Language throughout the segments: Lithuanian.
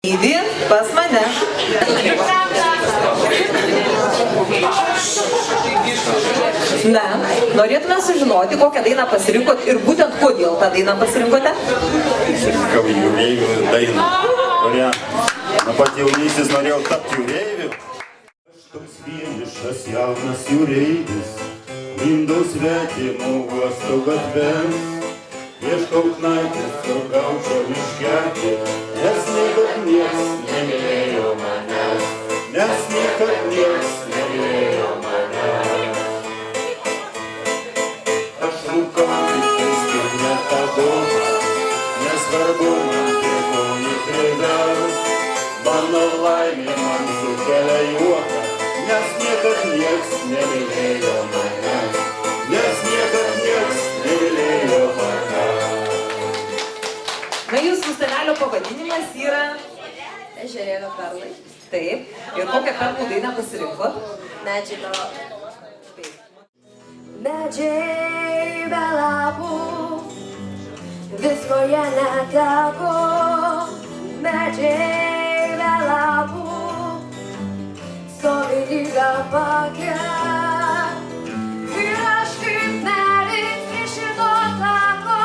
Įvi pas mane. Na, norėtume sužinoti, kokią dainą pasirinkot ir būtent kodėl tą dainą pasirinkote? Pasirinkau jūreivių dainą, kurią nuo pat jaunystės norėjau tapti jūreiviu. Aš toks vienišas jaunas jūreivis, mindau svetimų uosto gatves. Ieškau knaipės, kur gaučiau išgerti, nes niekad nieks nemylėjo manęs, nes niekad nieks nemylėjo manęs. Aš rūkau tiktais ir ne tą domą, nesvarbu man prie ko įkrivers. Mano laimė man sukelia juoką, nes niekad nieks nemylėjo manęs, nes niekad nieks nemylėjo manęs. Na, jūsų senelio pavadinimas yra... Ežerėlio perlai. Taip. Ir kokią perlų dainą pasirinkot? Medžiai be lapų. Medžiai be lapų, visko jie neteko. Medžiai be lapų, stovi lyg apakė. Ir aš kaip medis prie šito tako.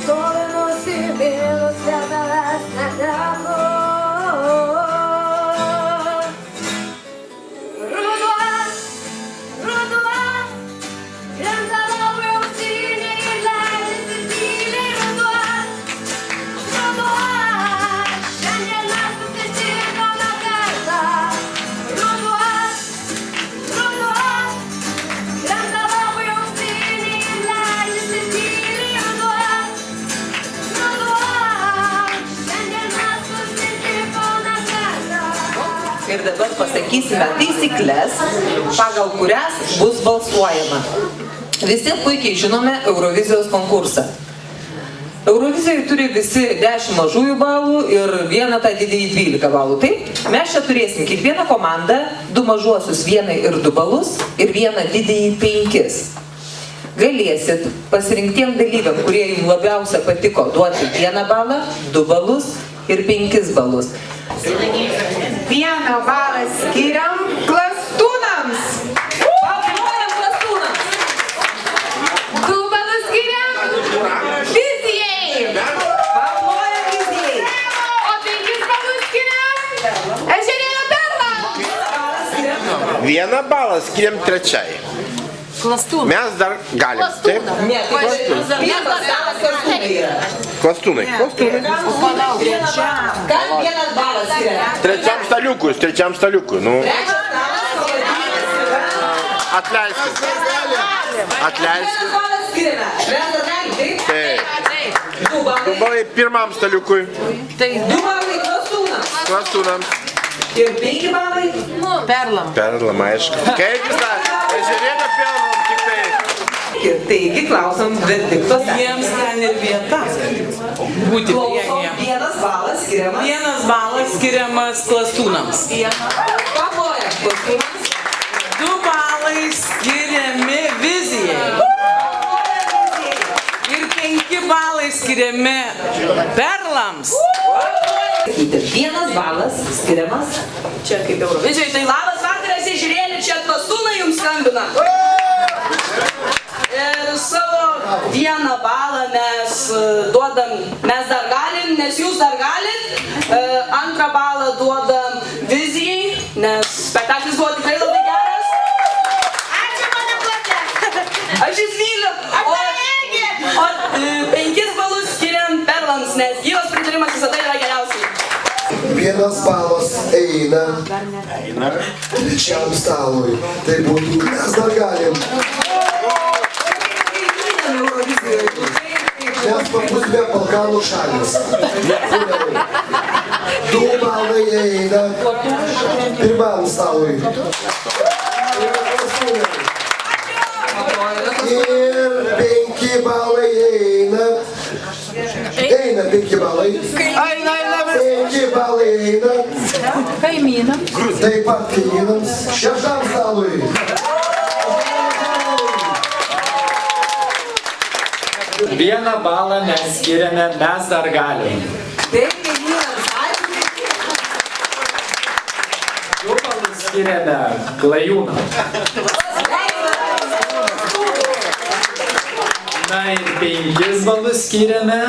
Stovi nusivylus, bet tavęs neteko. Ruduo, ruduo, krenta labai auksiniai ir leidžiasi tyliai. Ruduo, ruduo, šiandien mes susitikome kartą. Ruduo, ruduo, krenta labai auksiniai ir leidžiasi tyliai. Ruduo. Ir dabar pasakysime taisyklės, pagal kurias bus balsuojama. Visi puikiai žinome Eurovizijos konkursą. Eurovizijoje turi visi 10 mažųjų balų ir vieną tą didįjį 12 balų. Taip, mes čia turėsim kiekvieną komandą 2 mažuosius 1 ir 2 balus ir vieną didįjį 5. Galėsit pasirinktiem dalyviam, kurie jums labiausia patiko, duoti 1 balą, 2 balus ir 5 balus. 1 balą skiriam klastūnams. Paplojam klastūnams. 2 balus skiriam vizijai. Paplojam vizijai. O 5 balus skiriam ežerėlio perlą. 1 balą skiriam trečiai. Klastūnai. Mes dar galim, taip? Ne, tai vienas balas klastūnai yra. Klastūnai. Kam 1 balas skiria? Trečiam staliukui, nu. Trečias balas Atleiskit. 1 balas skiriame. Trečias dalį, taip? Taip. 2 balai. 2 balai pirmam staliukui. 2 balai klastūnams. Klastūnams. Ir 5 balai. Perlam, aišku. Kaip jūs dar? Ežerėlio perlam, tik tai. Taigi, klausom verdikto. Jiems ten ir vieta būti Klausom, priekyje. 1 balas skiriamas. 1 balas skiriamas klastūnams. Paplojam klastūnams. 2 balai skiriami vizijai. Ir 5 balai skiriami perlams. 1 balas skiriamas. Čia kaip Eurovizijoje, tai labas vakaras, ežerėli, čia klastūnai jums skambina. Ir savo 1 balą mes duodam, mes dar galim, nes jūs dar galit. 2 balą duodam vizijai, nes spektaklis buvo tikrai labai geras. Ačiū, mane platė. Aš jūs myliu. O 5 balus skiriam perlams, nes gyvas pritarimas visada yra geriausiai. 1 balas eina trečiam stalui. Tai būtų, mes dar galim. Mes būsime Balkanų šalis. 2 balai eina pirmam stalui. Ir 5 balai eina. Eina 5 balai. 5 balai eina. Kaimynams. Taip pat kaimynams. 6 stalui. 1 vieną balą mes skiriame mes dar galim. Tai kaimynams, ačiū. 2 balus skiriame Klajūnam. Na ir 5 balus skiriame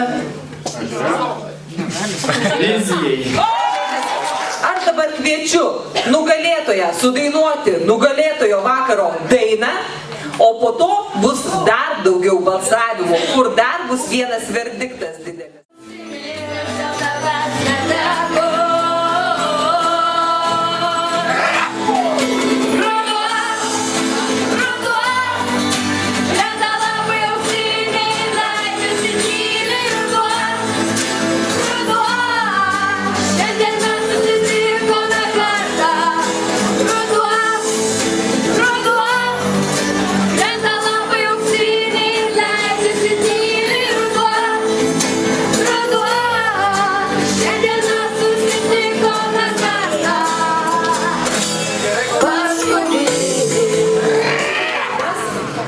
Vizijai. Aš dabar kviečiu nugalėtoją sudainuoti nugalėtojo vakaro dainą, o po to bus dar daugiau balsavimų, kur dar bus vienas verdiktas didelis.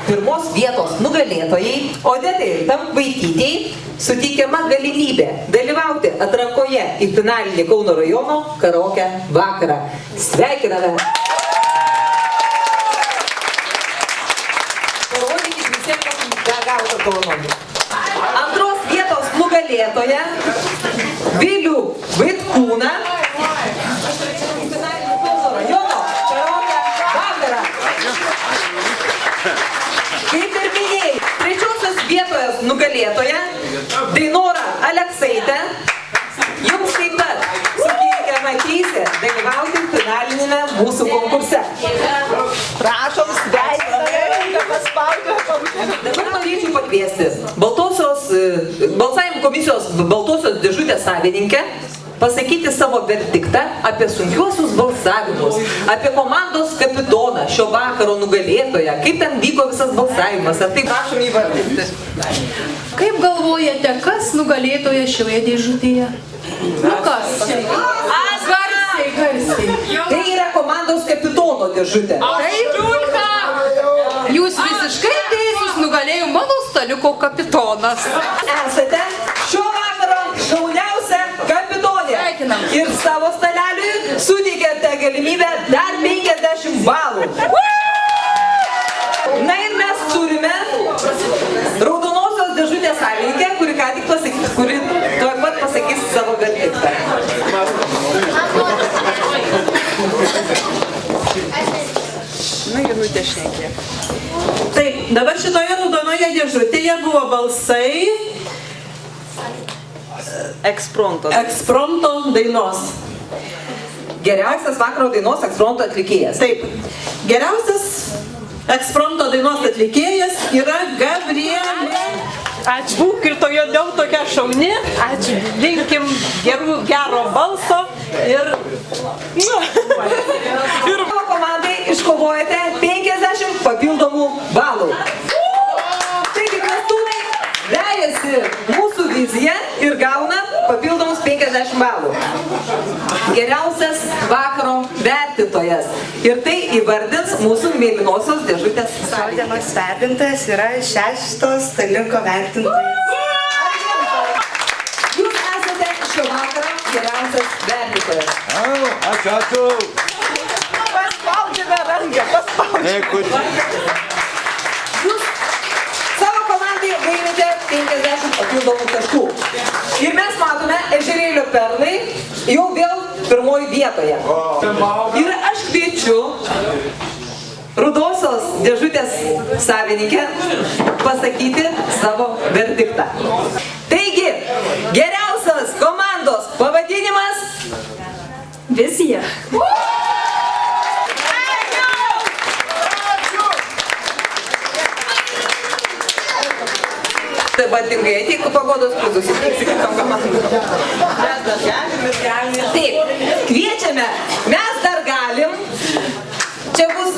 Pirmos vietos nugalėtojai Odetai Tampaitytei suteikiama galimybė dalyvauti atrankoje į finalinį Kauno rajono karaoke vakarą. Sveikiname! Parodykit visiems, ką gavote apdovanojimą. Antros vietos nugalėtoja Vilių Vaitkūną finalinį Kauno rajono karaoke vakarą. Kaip ir minėjai, trečiosios vietos nugalėtoja Dainora Aleksaitė jums taip pat suteikiama teisė dalyvauti finalinėme mūsų konkurse. Prašom, sveikiname, dabar norėčiau pakviesti balsavimo komisijos baltosios dėžutės savininkę pasakyti savo verdiktą apie sunkiuosius balsavimus, apie komandos kapitoną, šio vakaro nugalėtoją, kaip ten vyko visas balsavimas, ar tai prašom įvardinti. Kaip galvojate, kas nugalėtoja šioje dėžutėje? Nu kas? Garsiai, garsiai. Tai yra komandos kapitono dėžutė. Taip, jūs visiškai teisūs, nugalėjo mano staliuko kapitonas. Esate šio vakaro šauniausia kapitonė. Ir savo staleliui suteikėte galimybę dar 50 balų. Na ir mes turime raudonosios dėžutės savininkę, kuri ką tik pasakys, kuri tuoj pat pasakys savo verdiktą. Na, Janutė šnekė. Taip, dabar šitoje raudonoje dėžutėje buvo balsai ekspromto dainos. Geriausias vakaro dainos ekspromto atlikėjas. Taip, geriausias ekspromto dainos atlikėjas yra Gabrielė. Ačiū, būk ir todėl tokia šauni. Ačiū, linkim gero balso ir... Ir komandai iškovojate 50 papildomų balų. Taigi, klastūnai vejasi mūsų viziją ir gauna papildomus 50 balų. Geriausias vakaro vertintojas. Ir tai įvardins mūsų mėlynosios dėžutės Dienos vertintojas yra 6 staliuko vertintojas. Jūs esate šio vakaro geriausias vertintojas. Ačiū. Paspaudėme ranką, paspaudėme. Jūs savo komandai laimite 50 papildomų taškų. Ir mes matome Ežerėlio Perlai jau vėl pirmoji vietoje. Ir aš kviečiu rudosios dėžutės savininkę pasakyti savo verdiktą. Taigi, geriausias komandos pavadinimas Vizija. Tai bandingai ateik pagodos prizus, įteiksi kitam komandom. Mes dar galim ir galim. Taip, kviečiame, mes dar galim. Čia bus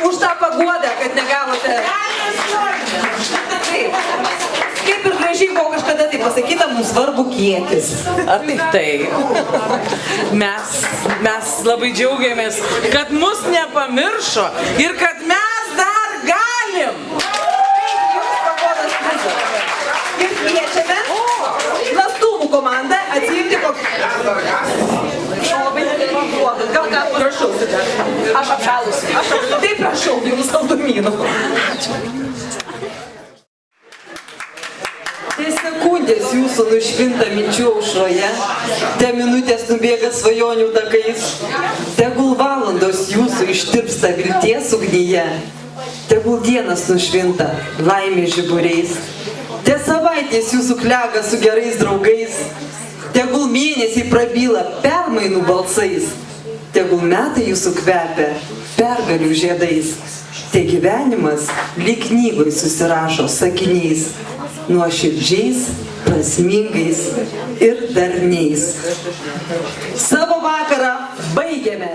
už tą pagodą, kad negavote. Taip. Kaip ir gražiai buvo kažkada tai pasakyta, mums svarbu kiekis. Ar tai? Mes labai džiaugiamės, kad mus nepamiršo ir kad mes dar galim. Aš apšalus. Tai prašau, jums saldumynų. Te sekundės jūsų nušvinta minčių aušroje, te minutės nubėga svajonių takais, tegul valandos jūsų ištirpsta vilties ugnyje, tegul dienas nušvinta laimės žiburiais, te savaitės jūsų klega su gerais draugais, tegul mėnesiai prabyla permainų balsais, tegul metai jūsų kvepia pergalių žiedais, te gyvenimas lyg knygoj susirašo sakiniais, nuoširdžiais, prasmingais ir darniais. Savo vakarą baigiame.